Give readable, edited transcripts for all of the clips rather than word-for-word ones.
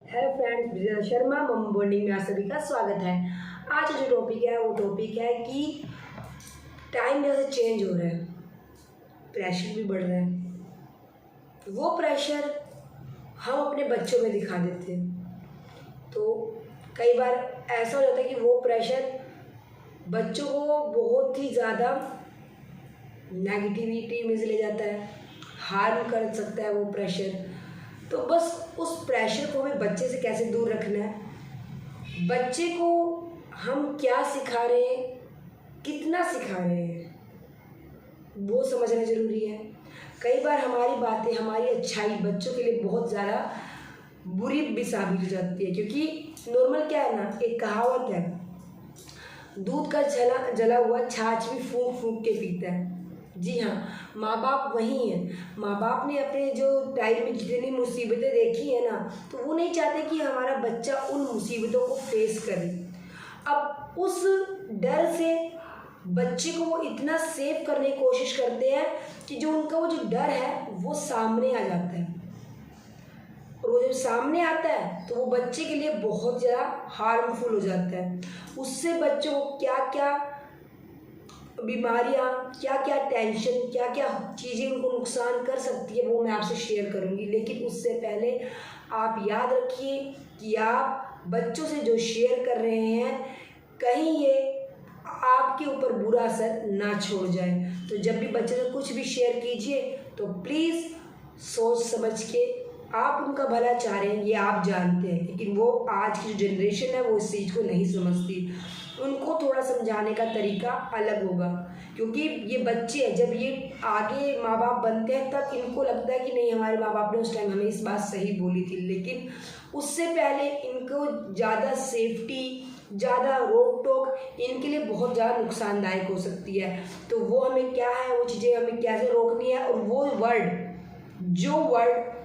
Hello friends, Vijay Sharma मम bonding में आप सभी का स्वागत है। आज जो टॉपिक है वो टॉपिक है कि टाइम जैसे चेंज हो रहा है, प्रेशर भी बढ़ रहा है। वो प्रेशर हम अपने बच्चों में दिखा देते हैं, तो कई बार ऐसा हो जाता है कि वो प्रेशर बच्चों को बहुत ही ज़्यादा नेगेटिविटी में ले जाता है, हार्म कर सकता है वो प्रेशर। तो बस उस प्रेशर को हमें बच्चे से कैसे दूर रखना है, बच्चे को हम क्या सिखा रहे हैं, कितना सिखा रहे हैं, वो समझना ज़रूरी है। कई बार हमारी बातें, हमारी अच्छाई बच्चों के लिए बहुत ज़्यादा बुरी भी साबित हो जाती है, क्योंकि नॉर्मल क्या है ना, एक कहावत है, दूध का जला हुआ छाछ भी फूंक फूंक के पीता है। जी हाँ, माँ बाप वही हैं। माँ बाप ने अपने जो टाइम में जितनी मुसीबतें देखी है ना, तो वो नहीं चाहते कि हमारा बच्चा उन मुसीबतों को फेस करे। अब उस डर से बच्चे को वो इतना सेव करने की कोशिश करते हैं कि जो उनका वो जो डर है वो सामने आ जाता है, और वो जब सामने आता है तो वो बच्चे के लिए बहुत ज़्यादा हार्मफुल हो जाता है। उससे बच्चों को क्या क्या बीमारियाँ, क्या क्या टेंशन, क्या क्या चीज़ें उनको नुकसान कर सकती है, वो मैं आपसे शेयर करूँगी। लेकिन उससे पहले आप याद रखिए कि आप बच्चों से जो शेयर कर रहे हैं, कहीं ये आपके ऊपर बुरा असर ना छोड़ जाए। तो जब भी बच्चे से कुछ भी शेयर कीजिए तो प्लीज़ सोच समझ के, आप उनका भला चाह रहे हैं ये आप जानते हैं, लेकिन वो आज की जो जनरेशन है वो इस चीज़ को नहीं समझती। उनको थोड़ा समझाने का तरीका अलग होगा, क्योंकि ये बच्चे हैं, जब ये आगे माँ बाप बनते हैं तब इनको लगता है कि नहीं, हमारे माँ बाप ने उस टाइम हमें इस बात सही बोली थी। लेकिन उससे पहले इनको ज़्यादा सेफ्टी, ज़्यादा रोक टोक इनके लिए बहुत ज़्यादा नुकसानदायक हो सकती है। तो वो हमें क्या है, वो चीज़ें हमें कैसे रोकनी है, और वो जो वर्ड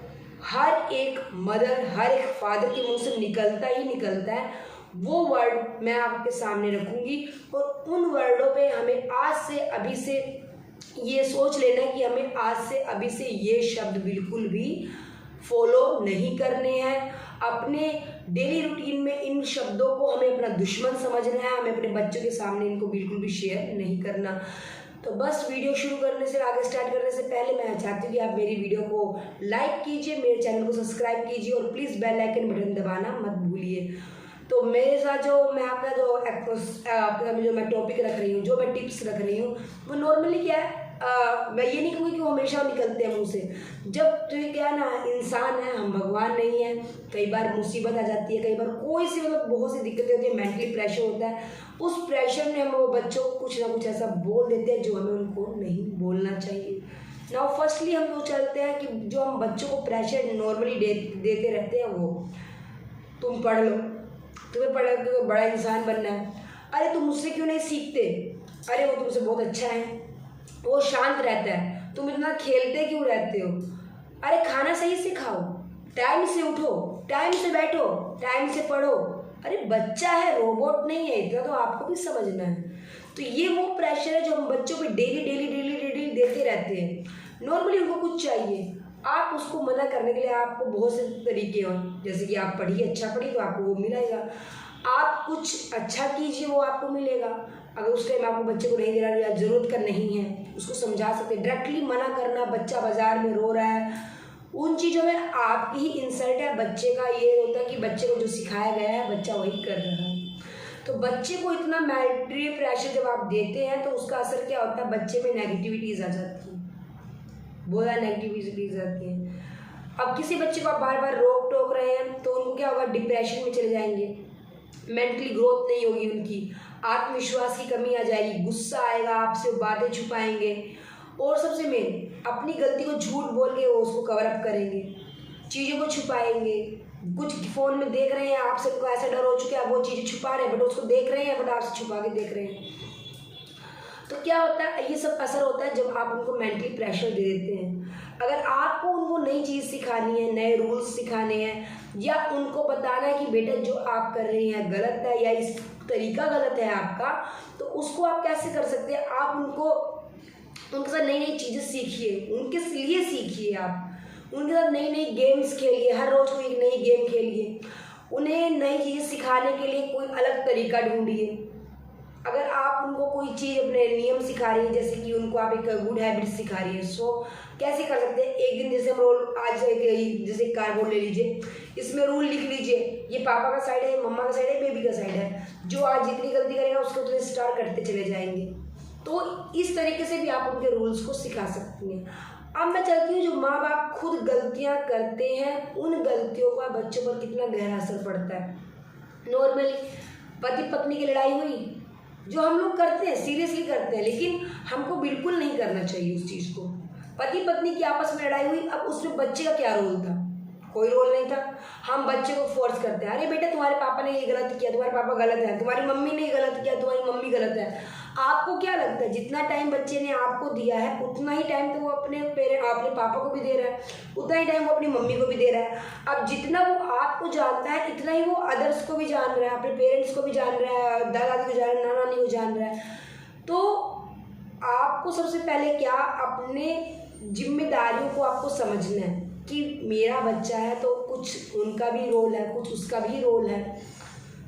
हर एक मदर, हर एक फादर के मुंह से निकलता ही निकलता है, वो वर्ड मैं आपके सामने रखूंगी। और उन वर्डों पे हमें आज से अभी से ये सोच लेना है कि हमें आज से अभी से ये शब्द बिल्कुल भी फॉलो नहीं करने हैं। अपने डेली रूटीन में इन शब्दों को हमें अपना दुश्मन समझना है, हमें अपने बच्चों के सामने इनको बिल्कुल भी शेयर नहीं करना। तो बस वीडियो शुरू करने से, आगे स्टार्ट करने से पहले मैं चाहती हूँ कि आप मेरी वीडियो को लाइक कीजिए, मेरे चैनल को सब्सक्राइब कीजिए, और प्लीज़ बेल आइकन बटन दबाना मत भूलिए। तो मेरे साथ जो मैं आपका जो मैं टॉपिक रख रही हूँ, जो मैं टिप्स रख रही हूँ, वो नॉर्मली क्या है, मैं ये नहीं कहूँगी कि वो हमेशा निकलते हैं मुँह से। जब तो ये क्या है ना, इंसान है, हम भगवान नहीं है। कई बार मुसीबत आ जाती है, कई बार कोई सी मतलब बहुत सी दिक्कतें होती है, मेंटली प्रेशर होता है। उस प्रेशर में हम वो बच्चों को कुछ ना कुछ ऐसा बोल देते हैं जो हमें उनको नहीं बोलना चाहिए। नाउ फर्स्टली हम वो चलते हैं कि जो हम बच्चों को प्रेशर नॉर्मली देते रहते हैं, वो तुम पढ़ लो, तुम्हें पढ़ के बड़ा इंसान बनना है, अरे तुम मुझसे क्यों नहीं सीखते, अरे वो तुमसे बहुत अच्छा है, वो शांत रहता है, तुम इतना खेलते क्यों रहते हो, अरे खाना सही से खाओ, टाइम से उठो, टाइम से बैठो, टाइम से पढ़ो। अरे बच्चा है, रोबोट नहीं है, इतना तो आपको भी समझना है। तो ये वो प्रेशर है जो हम बच्चों पे डेली डेली डेली डेली देते रहते हैं। नॉर्मली उनको कुछ चाहिए, आप उसको मना करने के लिए आपको बहुत से तरीके हैं, जैसे कि आप पढ़िए, अच्छा पढ़िए तो आपको वो मिलेगा, आप कुछ अच्छा कीजिए वो आपको मिलेगा। अगर उस टाइम आपको बच्चे को नहीं दे रहा, या ज़रूरत का नहीं है, उसको समझा सकते। डायरेक्टली मना करना, बच्चा बाजार में रो रहा है, उन चीज़ों में आपकी ही इंसल्ट है। बच्चे का ये होता है कि बच्चे को जो सिखाया गया है बच्चा वही कर रहा है। तो बच्चे को इतना मेंटली प्रेशर जब आप देते हैं तो उसका असर क्या होता है, बच्चे में नेगेटिविटीज़ आ जाती है, बहुत ज़्यादा नेगेटिविटीज़ आती हैं। अब किसी बच्चे को आप बार बार रोक टोक रहे हैं तो उनको क्या होगा, डिप्रेशन में चले जाएंगे, मेंटली ग्रोथ नहीं होगी उनकी, आत्मविश्वास की कमी आ जाएगी, गुस्सा आएगा, आपसे बातें छुपाएंगे, और सबसे मेन अपनी गलती को झूठ बोल के वो उसको कवर अप करेंगे, चीज़ों को छुपाएंगे। कुछ फ़ोन में देख रहे हैं, आपसे उनको ऐसा डर हो चुका है, वो चीज़ें छुपा रहे हैं, बट उसको देख रहे हैं, बट आपसे छुपा के देख रहे हैं। तो क्या होता है, ये सब असर होता है जब आप उनको मेंटली प्रेशर दे देते हैं। अगर आपको उनको नई चीज़ सिखानी है, नए रूल्स सिखाने हैं, या उनको बताना है कि बेटा जो आप कर रहे हैं गलत है, या इस तरीका गलत है आपका, तो उसको आप कैसे कर सकते हैं, आप उनके साथ नई नई चीज़ें सीखिए, उनके लिए सीखिए। आप उनके साथ नई नई गेम्स खेलिए, हर रोज़ कोई एक नई गेम खेलिए, उन्हें नई चीज़ सिखाने के लिए कोई अलग तरीका ढूंढिए। अगर आप उनको कोई चीज़ अपने नियम सिखा रही है, जैसे कि उनको आप एक गुड हैबिट सिखा रही है, सो कैसे कर सकते हैं, एक दिन जैसे हम रोल आज जैसे कार्डबोर्ड ले लीजिए, इसमें रूल लिख लीजिए, ये पापा का साइड है, मम्मा का साइड है, बेबी का साइड है, जो आज जितनी गलती करेगा उसको तो स्टार करते चले जाएंगे। तो इस तरीके से भी आप उनके रूल्स को सिखा सकती हैं। अब मैं चाहती हूँ जो माँ बाप खुद गलतियाँ करते हैं, उन गलतियों का बच्चों पर कितना गहरा असर पड़ता है। नॉर्मली पति पत्नी की लड़ाई हुई, जो हम लोग करते हैं, सीरियसली करते हैं, लेकिन हमको बिल्कुल नहीं करना चाहिए उस चीज़ को। पति पत्नी की आपस में लड़ाई हुई, अब उसमें बच्चे का क्या रोल था? कोई रोल नहीं था। हम बच्चे को फोर्स करते हैं, अरे बेटा तुम्हारे पापा ने ये गलत किया, तुम्हारे पापा गलत है, तुम्हारी मम्मी ने ये गलत किया, तुम्हारी मम्मी गलत है। आपको क्या लगता है जितना टाइम बच्चे ने आपको दिया है उतना ही टाइम तो वो अपने पापा को भी दे रहा है, उतना ही टाइम वो अपनी मम्मी को भी दे रहा है। अब जितना वो आपको जानता है इतना ही वो अदर्स को भी जान रहा है, अपने पेरेंट्स को भी जान रहा है, दादा दादी को जान रहा है, नाना नानी को जान रहा है। तो आपको सबसे पहले क्या अपने जिम्मेदारियों को आपको समझना है कि मेरा बच्चा है तो कुछ उनका भी रोल है, कुछ उसका भी रोल है,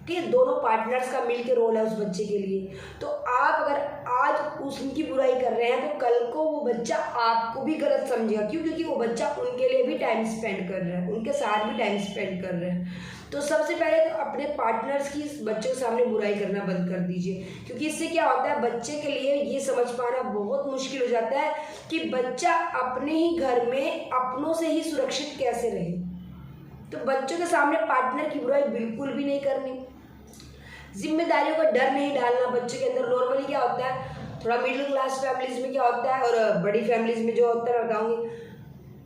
कि दोनों पार्टनर्स का मिल के रोल है उस बच्चे के लिए। तो आप अगर आज उनकी बुराई कर रहे हैं तो कल को वो बच्चा आपको भी गलत समझेगा। क्यों? क्योंकि वो बच्चा उनके लिए भी टाइम स्पेंड कर रहा है, उनके साथ भी टाइम स्पेंड कर रहा है। तो सबसे पहले तो अपने पार्टनर्स की बच्चों के सामने बुराई करना बंद कर दीजिए, क्योंकि इससे क्या होता है, बच्चे के लिए ये समझ पाना बहुत मुश्किल हो जाता है कि बच्चा अपने ही घर में अपनों से ही सुरक्षित कैसे रहे। तो बच्चों के सामने पार्टनर की बुराई बिल्कुल भी नहीं करनी, जिम्मेदारियों का डर नहीं डालना बच्चे के अंदर। नॉर्मली क्या होता है, थोड़ा मिडिल क्लास फैमिलीज में क्या होता है और बड़ी फैमिलीज में जो होता है मैं बताऊँगी,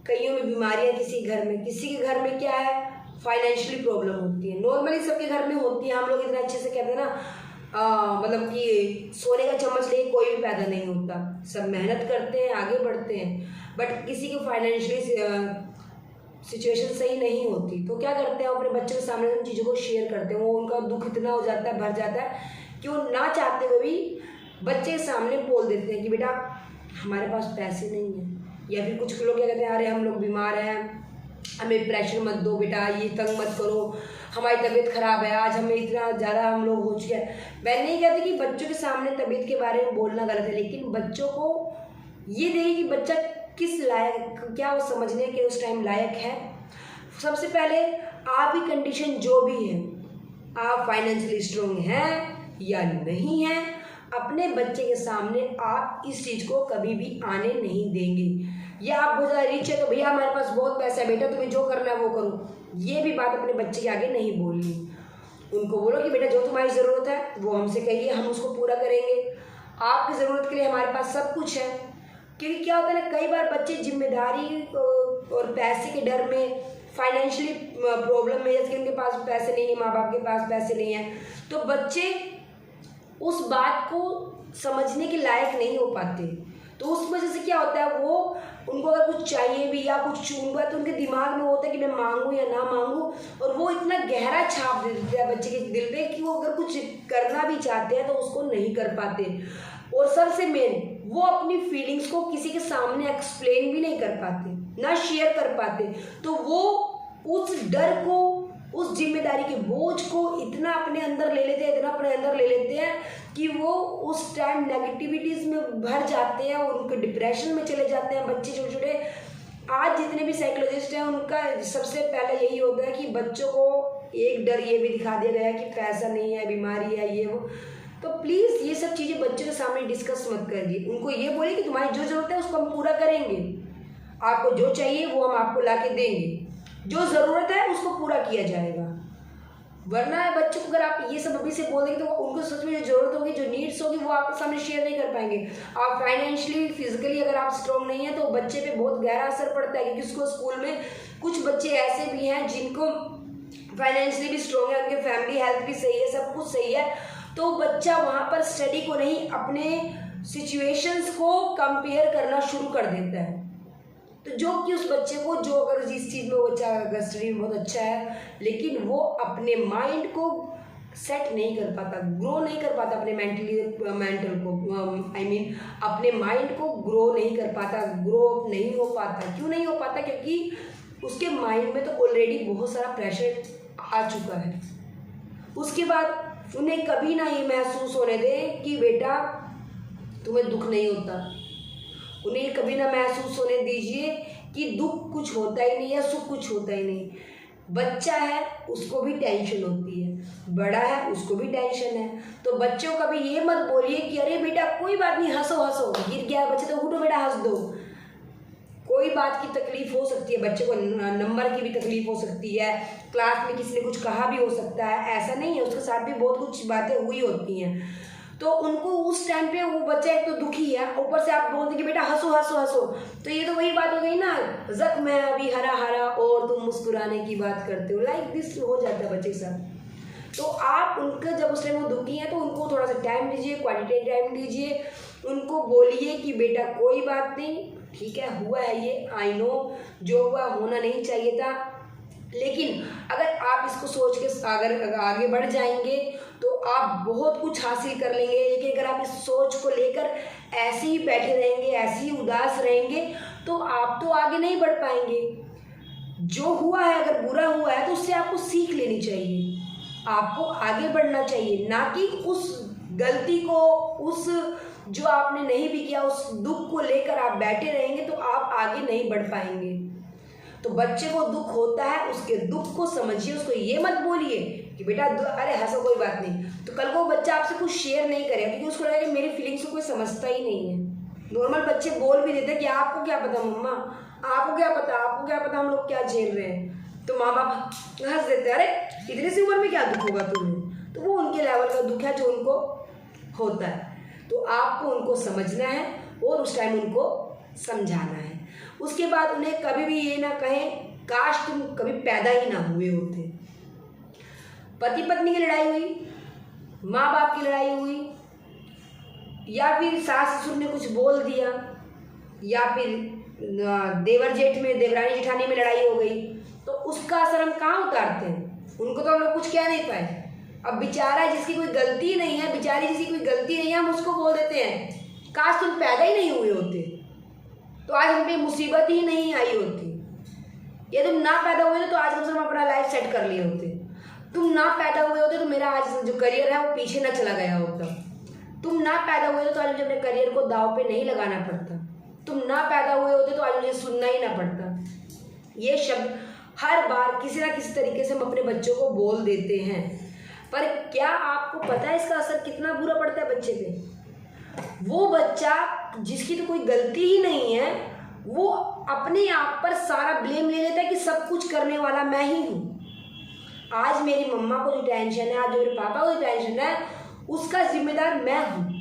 कईयों में बीमारियाँ, किसी के घर में क्या है, फाइनेंशियली प्रॉब्लम होती है। नॉर्मली सबके घर में होती है। हम लोग इतना अच्छे से कहते हैं ना, मतलब कि सोने का चम्मच लेके कोई भी पैदा नहीं होता, सब मेहनत करते हैं, आगे बढ़ते हैं, बट किसी की फाइनेंशियली सिचुएशन सही नहीं होती। तो क्या करते हैं, अपने बच्चों के सामने उन चीज़ों को शेयर करते हैं, वो उनका दुख इतना हो जाता है, भर जाता है कि वो ना चाहते हुए भी बच्चे के सामने बोल देते हैं कि बेटा हमारे पास पैसे नहीं हैं, या फिर कुछ लोग क्या कहते हैं, अरे हम लोग बीमार हैं, हमें प्रेशर मत दो बेटा, ये तंग मत करो, हमारी तबीयत ख़राब है, आज हमें इतना ज़्यादा हम लोग हो चुके हैं। मैं नहीं कहती कि बच्चों के सामने तबीयत के बारे में बोलना गलत है, लेकिन बच्चों को ये देखिए कि बच्चा किस लायक, क्या वो समझने के उस टाइम लायक है। सबसे पहले आपकी कंडीशन जो भी है, आप फाइनेंशियली स्ट्रॉन्ग हैं या नहीं हैं, अपने बच्चे के सामने आप इस चीज़ को कभी भी आने नहीं देंगे। या आप बहुत ज़्यादा रिच है तो भैया हमारे पास बहुत पैसा है बेटा, तुम्हें जो करना है वो करो, ये भी बात अपने बच्चे के आगे नहीं बोलनी। उनको बोलो कि बेटा जो तुम्हारी ज़रूरत है वो हमसे कहिए, हम उसको पूरा करेंगे, आपकी ज़रूरत के लिए हमारे पास सब कुछ है। क्योंकि क्या होता है ना, कई बार बच्चे जिम्मेदारी और पैसे के डर में, फाइनेंशियली प्रॉब्लम में, जैसे कि उनके पास पैसे नहीं है, माँ बाप के पास पैसे नहीं है, तो बच्चे उस बात को समझने के लायक नहीं हो पाते। तो उस वजह से क्या होता है, वो उनको अगर कुछ चाहिए भी या कुछ चूंगा तो उनके दिमाग में होता है कि मैं मांगूँ या ना मांगूँ, और वो इतना गहरा छाप दे देता है बच्चे के दिल पे कि वो अगर कुछ करना भी चाहते हैं तो उसको नहीं कर पाते। और सबसे मेन, वो अपनी फीलिंग्स को किसी के सामने एक्सप्लेन भी नहीं कर पाते, ना शेयर कर पाते। तो वो उस डर को, उस जिम्मेदारी के बोझ को इतना अपने अंदर ले लेते हैं, इतना अपने अंदर ले लेते हैं कि वो उस टाइम नेगेटिविटीज़ में भर जाते हैं और उनके डिप्रेशन में चले जाते हैं बच्चे छोटे छोटे। आज जितने भी साइकोलॉजिस्ट हैं उनका सबसे पहले यही होता है कि बच्चों को एक डर ये भी दिखा दिया गया है कि पैसा नहीं है, बीमारी है, ये वो। तो प्लीज़ ये सब चीज़ें बच्चों के सामने डिस्कस मत करिए। उनको ये बोलिए कि तुम्हारी जो ज़रूरत है उसको हम पूरा करेंगे, आपको जो चाहिए वो हम आपको ला के देंगे, जो ज़रूरत है उसको पूरा किया जाएगा। वरना बच्चों को अगर आप ये सब अभी से बोल देंगे तो उनको सच में जो ज़रूरत होगी, जो नीड्स होगी, वो आपके सामने शेयर नहीं कर पाएंगे। आप फाइनेंशियली, फिजिकली अगर आप स्ट्रॉन्ग नहीं है तो बच्चे पे बहुत गहरा असर पड़ता है। क्योंकि उसको स्कूल में कुछ बच्चे ऐसे भी हैं जिनको फाइनेंशियली भी स्ट्रॉन्ग है, उनके फैमिली हेल्थ भी सही है, सब कुछ सही है, तो बच्चा वहाँ पर स्टडी को नहीं, अपने सिचुएशंस को कंपेयर करना शुरू कर देता है। तो जो कि उस बच्चे को, जो अगर जिस चीज़ में वो बच्चा अगर स्टडी में बहुत अच्छा है, लेकिन वो अपने माइंड को सेट नहीं कर पाता, ग्रो नहीं कर पाता अपने मेंटल को, अपने माइंड को ग्रो नहीं कर पाता, ग्रो नहीं हो पाता। क्यों नहीं हो पाता? क्योंकि उसके माइंड में तो ऑलरेडी बहुत सारा प्रेशर आ चुका है। उसके बाद उन्हें कभी ना ये महसूस होने दे कि बेटा तुम्हें दुख नहीं होता। उन्हें कभी ना महसूस होने दीजिए कि दुख कुछ होता ही नहीं है, सुख कुछ होता ही नहीं। बच्चा है उसको भी टेंशन होती है, बड़ा है उसको भी टेंशन है। तो बच्चों का भी ये मत बोलिए कि अरे बेटा कोई बात नहीं, हंसो हंसो, गिर गया बच्चे तो उठो बेटा हंस दो। कोई बात की तकलीफ हो सकती है, बच्चे को नंबर की भी तकलीफ हो सकती है, क्लास में किसी ने कुछ कहा भी हो सकता है, ऐसा नहीं है, उसके साथ भी बहुत कुछ बातें हुई होती हैं। तो उनको उस टाइम पे वो बच्चा एक तो दुखी है, ऊपर से आप बोलते कि बेटा हंसो हंसो हंसो, तो ये तो वही बात हो गई ना, जख्म है अभी हरा हरा और तुम मुस्कुराने की बात करते हो, लाइक दिस हो जाता है बच्चे के साथ। तो आप उनका जब उस टाइम वो दुखी है तो उनको थोड़ा सा टाइम दीजिए, क्वालिटी टाइम दीजिए, उनको बोलिए कि बेटा कोई बात नहीं, ठीक है हुआ है ये, आई नो जो हुआ होना नहीं चाहिए था, लेकिन अगर आप इसको सोच के अगर आगे बढ़ जाएंगे तो आप बहुत कुछ हासिल कर लेंगे। लेकिन अगर आप इस सोच को लेकर ऐसे ही बैठे रहेंगे, ऐसे ही उदास रहेंगे, तो आप तो आगे नहीं बढ़ पाएंगे। जो हुआ है अगर बुरा हुआ है तो उससे आपको सीख लेनी चाहिए, आपको आगे बढ़ना चाहिए, ना कि उस गलती को, उस जो आपने नहीं भी किया उस दुख को लेकर आप बैठे रहेंगे तो आप आगे नहीं बढ़ पाएंगे। तो बच्चे को दुख होता है, उसके दुख को समझिए, उसको ये मत बोलिए कि बेटा अरे हंसो कोई बात नहीं, तो कल को बच्चा आपसे कुछ शेयर नहीं करेगा क्योंकि उसको लगेगा कि मेरी फीलिंग्स को कोई समझता ही नहीं है। नॉर्मल बच्चे बोल भी देते हैं कि आपको क्या पता मम्मा, आपको क्या पता, आपको क्या पता हम लोग क्या झेल रहे हैं, तो माँ बाप हंस देते हैं, अरे इतनी सी उम्र में क्या दुख होगा तुम्हें। तो वो उनके लेवल का दुख है जो उनको होता है, तो आपको उनको समझना है और उस टाइम उनको समझाना है। उसके बाद उन्हें कभी भी ये ना कहें काश तुम कभी पैदा ही ना हुए होते। पति पत्नी की लड़ाई हुई, माँ बाप की लड़ाई हुई, या फिर सास ससुर ने कुछ बोल दिया, या फिर देवर जेठ में, देवरानी जेठानी में लड़ाई हो गई, तो उसका असर हम कहाँ उतारते हैं? उनको तो हम लोग कुछ कह नहीं पाए। अब बेचारा जिसकी कोई गलती नहीं है, बेचारी जिसकी कोई गलती नहीं है, हम उसको बोल देते हैं काश तुम पैदा ही नहीं हुए होते तो आज हम पे मुसीबत ही नहीं आई होती, ये तुम ना पैदा हुए तो आज कम से कम अपना लाइफ सेट कर लिए होते, तुम ना पैदा हुए होते तो मेरा आज जो करियर है वो पीछे ना चला गया होता, तुम ना पैदा हुए तो आज मुझे अपने करियर को दाव पे नहीं लगाना पड़ता, तुम ना पैदा हुए होते तो आज मुझे सुनना ही ना पड़ता। ये शब्द हर बार किसी ना किसी तरीके से हम अपने बच्चों को बोल देते हैं, पर क्या आपको पता है इसका असर कितना बुरा पड़ता है बच्चे पे? वो बच्चा जिसकी तो कोई गलती ही नहीं है, वो अपने आप पर सारा ब्लेम ले लेता है कि सब कुछ करने वाला मैं ही हूँ। आज मेरी मम्मा को जो टेंशन है, आज मेरे पापा को जो टेंशन है, उसका जिम्मेदार मैं हूँ।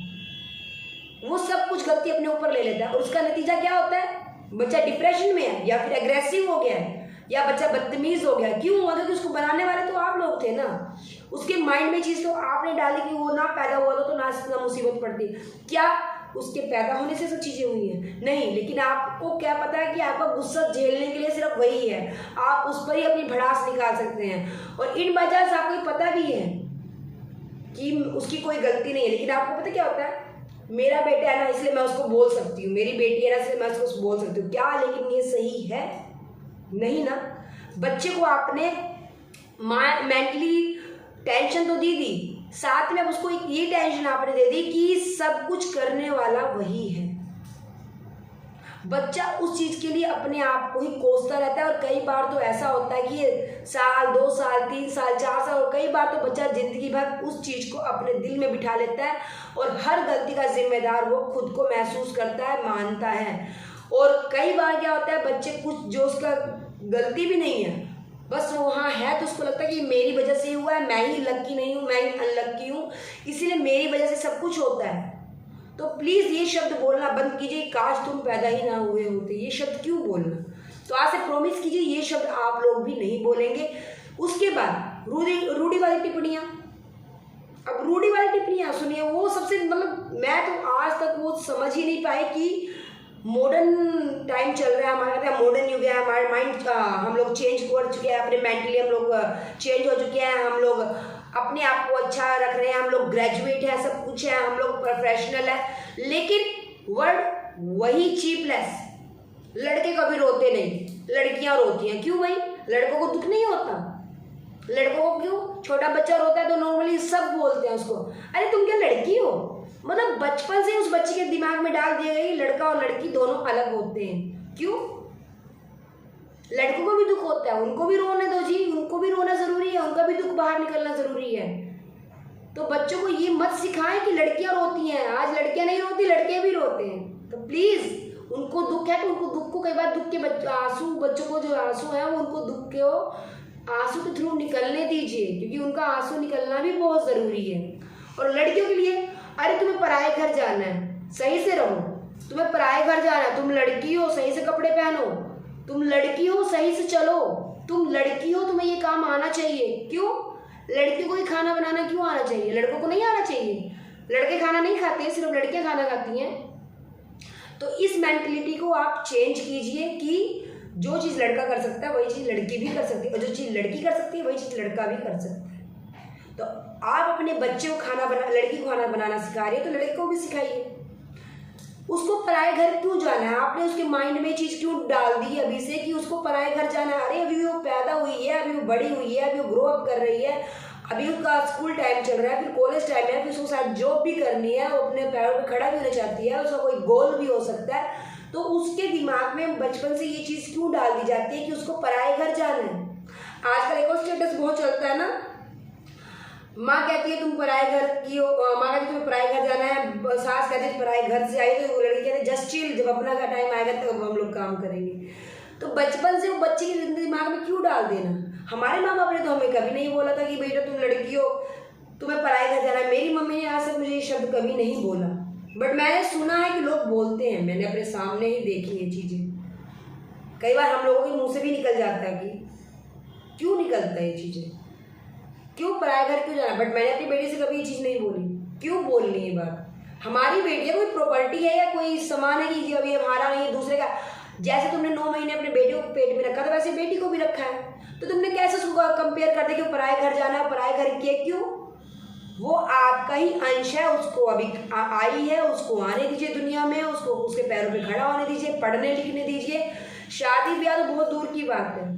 वो सब कुछ गलती अपने ऊपर ले लेता है और उसका नतीजा क्या होता है? बच्चा डिप्रेशन में है, या फिर एग्रेसिव हो गया है, या बच्चा बदतमीज हो गया। क्यों हुआ? क्योंकि उसको बनाने वाले तो आप लोग थे ना, उसके माइंड में चीज़ तो आपने डाली कि वो ना पैदा हुआ तो ना मुसीबत पड़ती। क्या उसके पैदा होने से सब चीज़ें हुई हैं? नहीं, लेकिन आपको क्या पता है कि आपका गुस्सा झेलने के लिए सिर्फ वही है, आप उस पर ही अपनी भड़ास निकाल सकते हैं। और इन वजह से आपको पता भी है कि उसकी कोई गलती नहीं है, लेकिन आपको पता क्या होता है, मेरा बेटा है ना इसलिए मैं उसको बोल सकती हूँ, मेरी बेटी है ना इसलिए मैं उसको बोल सकती हूँ। क्या लेकिन ये सही है? नहीं ना। बच्चे को आपने मेंटली टेंशन तो दी, साथ में उसको एक ये टेंशन आपने दे दी कि सब कुछ करने वाला वही है। बच्चा उस चीज़ के लिए अपने आप को ही कोसता रहता है, और कई बार तो ऐसा होता है कि साल, 2 साल, 3 साल, 4 साल, और कई बार तो बच्चा जिंदगी भर उस चीज़ को अपने दिल में बिठा लेता है और हर गलती का जिम्मेदार वो खुद को महसूस करता है, मानता है। और कई बार क्या होता है, बच्चे कुछ जो उसका गलती भी नहीं है, बस वो वहाँ है तो उसको लगता है कि मेरी वजह से ही हुआ है, मैं ही लक्की नहीं हूँ, मैं ही अनलक्की हूँ, इसीलिए मेरी वजह से सब कुछ होता है। तो प्लीज़ ये शब्द बोलना बंद कीजिए, काश तुम पैदा ही ना हुए होते। ये शब्द क्यों बोलना? तो आज से प्रॉमिस कीजिए ये शब्द आप लोग भी नहीं बोलेंगे। उसके बाद रूढ़ी वाली टिप्पणियाँ। अब रूढ़ी वाली टिप्पणियाँ सुनिए, वो सबसे मतलब मैं तो आज तक वो समझ ही नहीं पाई कि मॉडर्न टाइम चल रहा है हमारा, मॉडर्न युग है, हमारे माइंड हम लोग चेंज कर चुके हैं, अपने मेंटली हम लोग चेंज हो चुके हैं, हम लोग अपने आप को अच्छा रख रहे हैं, हम लोग ग्रेजुएट है, सब कुछ है, हम लोग प्रोफेशनल है, लेकिन वर्ड वही चीपलेस। लड़के कभी रोते नहीं, लड़कियां रोती हैं। क्यों भाई? लड़कों को दुख नहीं होता? लड़कों को क्यों? छोटा बच्चा रोता है तो नॉर्मली सब बोलते हैं उसको, अरे तुम क्या लड़की हो? मतलब बचपन से उस बच्चे के दिमाग में डाल दिया गया लड़का और लड़की दोनों अलग होते हैं। क्यों? लड़कों को भी दुख होता है, उनको भी रोने दो जी, उनको भी रोना जरूरी है, उनका भी दुख बाहर निकलना जरूरी है। तो बच्चों को ये मत सिखाएं कि लड़कियां रोती हैं। आज लड़कियां नहीं रोती, लड़के भी रोते हैं। तो प्लीज उनको दुख है तो उनको दुख को, कई बार दुख के आंसू, बच्चों को जो आंसू है वो उनको दुख के आंसू के थ्रू निकलने दीजिए, क्योंकि उनका आंसू निकलना भी बहुत जरूरी है। और लड़कियों के लिए, अरे तुम्हें पराए घर जाना है, सही से रहो। तुम्हें पराए घर जाना है, तुम लड़की हो, सही से कपड़े पहनो। तुम लड़की हो, सही से चलो। तुम लड़की हो, तुम्हें ये काम आना चाहिए। क्यों? लड़की को ही खाना बनाना क्यों आना चाहिए? लड़कों को नहीं आना चाहिए? लड़के खाना नहीं खाते हैं, सिर्फ लड़कियां खाना खाती हैं। तो इस मेंटलिटी को आप चेंज कीजिए कि जो चीज़ लड़का कर सकता है वही चीज़ लड़की भी कर सकती है, और जो चीज़ लड़की कर सकती है वही चीज़ लड़का भी कर सकता है। तो आप अपने बच्चे को लड़की को खाना बनाना सिखा रही है तो लड़के को भी सिखाइए। उसको पराए घर क्यों जाना है? आपने उसके माइंड में चीज़ क्यों डाल दी अभी से कि उसको पराए घर जाना है? अरे अभी वो पैदा हुई है, अभी वो बड़ी हुई है, अभी वो ग्रो अप कर रही है, अभी उसका स्कूल टाइम चल रहा है, फिर कॉलेज टाइम है, फिर उसको शायद जॉब भी करनी है, वो अपने पैरों पर खड़ा भी होना चाहती है, उसका कोई गोल भी हो सकता है। तो उसके दिमाग में बचपन से ये चीज़ क्यों डाल दी जाती है कि उसको पराए घर जाना है? आजकल एक और स्टेटस बहुत चलता है ना, माँ कहती है तुम पराए घर की हो, माँ कहती है तुम्हें पराए घर जाना है, सास कहती है पराए घर से आई, तो लड़की कहती है जस्ट चिल, जब अपना का टाइम आएगा तब हम लोग काम करेंगे। तो बचपन से वो बच्चे के दिमाग में क्यों डाल देना? हमारे माँ बाप ने तो हमें कभी नहीं बोला था कि बेटा तुम लड़की हो, तुम्हें पराए घर जाना है। मेरी मम्मी ने आज तक मुझे ये शब्द कभी नहीं बोला, बट मैंने सुना है कि लोग बोलते हैं, मैंने अपने सामने ही देखी ये चीज़ें। कई बार हम लोगों के मुंह से भी निकल जाता है कि क्यों निकलता है ये चीज़ें, क्यों पराए घर क्यों जाना? बट मैंने अपनी बेटी से कभी ये चीज़ नहीं बोली। क्यों बोलनी है बात? हमारी बेटी है, कोई प्रॉपर्टी है या कोई सामान है कि अभी हमारा नहीं है दूसरे का। जैसे तुमने 9 महीने अपने बेटे को पेट में रखा था वैसे बेटी को भी रखा है, तो तुमने कैसे उसको कंपेयर कर दिया कि पराए घर जाना है, पराए घर किए? क्यों? वो आपका ही अंश है, उसको अभी आई है, उसको आने दीजिए दुनिया में, उसको उसके पैरों पे खड़ा होने दीजिए, पढ़ने लिखने दीजिए। शादी ब्याह तो बहुत दूर की बात है,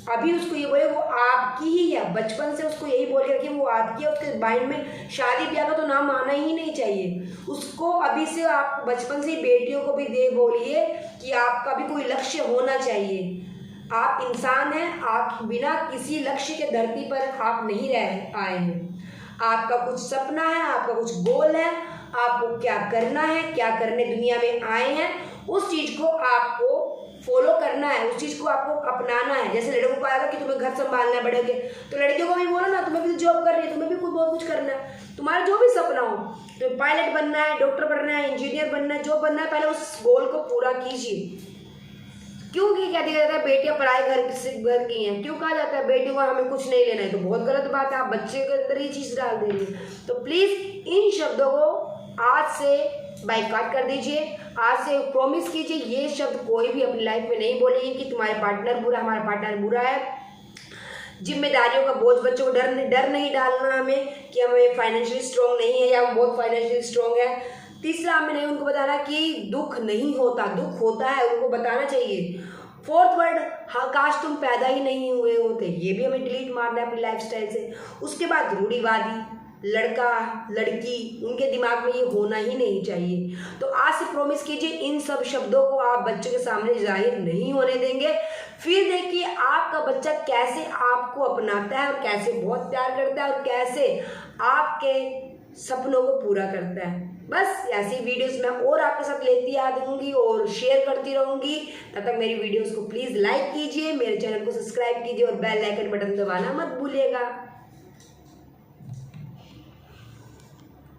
अभी उसको ये बोले वो आपकी ही है, बचपन से उसको यही बोल के रखिए वो आपकी है। उसके माइंड में शादी ब्याह का तो नाम आना ही नहीं चाहिए उसको। अभी से आप बचपन से ही बेटियों को भी दे बोलिए कि आपका भी कोई लक्ष्य होना चाहिए। आप इंसान हैं, आप बिना किसी लक्ष्य के धरती पर आप नहीं रह आए हैं। आपका कुछ सपना है, आपका कुछ गोल है, आपको क्या करना है, क्या करने दुनिया में आए हैं, उस चीज़ को आपको फॉलो करना है, उस चीज़ को आपको अपनाना है। जैसे लड़कों को आएगा कि तुम्हें घर संभालना है बड़े के, तो लड़कियों को भी बोलो ना, तुम्हें भी जॉब कर रही है, तुम्हें भी कुछ बहुत कुछ करना है। तुम्हारा जो भी सपना हो, तुम्हें पायलट बनना है, डॉक्टर बनना है, इंजीनियर बनना है, जो बनना है, पहले उस गोल को पूरा कीजिए। क्यों क्या दिया जाता है बेटियां पराए घर की हैं? क्यों कहा जाता है बेटियों को हमें कुछ नहीं लेना है? तो बहुत गलत बात है, आप बच्चे के अंदर ये चीज़ डाल दे रही है। तो प्लीज़ इन शब्दों को आज से बाइकाट कर दीजिए, आज से प्रॉमिस कीजिए ये शब्द कोई भी अपनी लाइफ में नहीं बोलेंगे कि तुम्हारे पार्टनर बुरा, हमारा पार्टनर बुरा है। जिम्मेदारियों का बोझ बच्चों को डर नहीं डालना हमें कि हमें फाइनेंशियली स्ट्रॉन्ग नहीं है या हम बहुत फाइनेंशियली स्ट्रॉन्ग है। तीसरा, हमें नहीं उनको बताना कि दुख नहीं होता, दुख होता है, उनको बताना चाहिए। फोर्थ वर्ड, हाँ काश तुम पैदा ही नहीं हुए होते, ये भी हमें डिलीट मारना है अपनी लाइफस्टाइल से। उसके बाद रूढ़िवादी, लड़का लड़की, उनके दिमाग में ये होना ही नहीं चाहिए। तो आज से प्रॉमिस कीजिए इन सब शब्दों को आप बच्चों के सामने जाहिर नहीं होने देंगे। फिर देखिए आपका बच्चा कैसे आपको अपनाता है और कैसे बहुत प्यार करता है और कैसे आपके सपनों को पूरा करता है। बस ऐसी वीडियोस मैं और आपके साथ लेती आ दूंगी और शेयर करती रहूंगी। तब तक मेरी वीडियोस को प्लीज़ लाइक कीजिए, मेरे चैनल को सब्सक्राइब कीजिए और बेल आइकन बटन दबाना मत भूलिएगा।